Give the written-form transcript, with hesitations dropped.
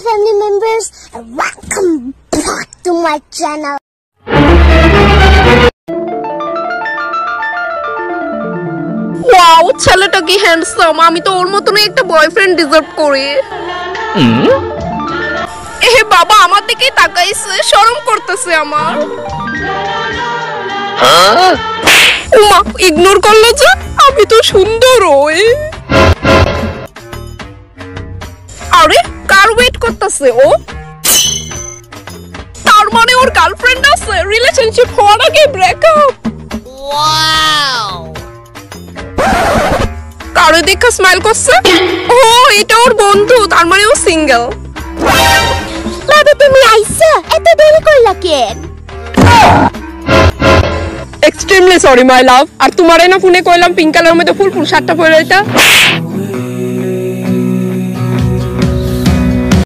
family members, and welcome back to my channel. Wow, ছেলেটা কি handsome. আমি তো ওর মতনই একটা বয়ফ্রেন্ড ডিজার্ভ করি। এহে বাবা, আমার দিকেই তাকাইছে, শরম করতেছে আমার। ওমা, ইগনোর করলো যে। আমি তো সুন্দর ওই। আরে, কার ওয়েট করতেছে ও? তার মানে ওর গার্লফ্রেন্ড আছে। রিলেশনশিপ হওয়ার আগে ব্রেকআপ। ওয়াও। কারো দেখা স্মাইল করছে। ও, এটা ওর বন্ধু, তার মানে ও সিঙ্গেল। বাবা, তুমি আইছো? এত দেরি করলা কেন? এক্সট্রিমলি সরি মাই লাভ। আর তোমারে না ফোনে কইলাম পিঙ্ক কালারের মধ্যে ফুল ফুল শার্টটা পরে এটা।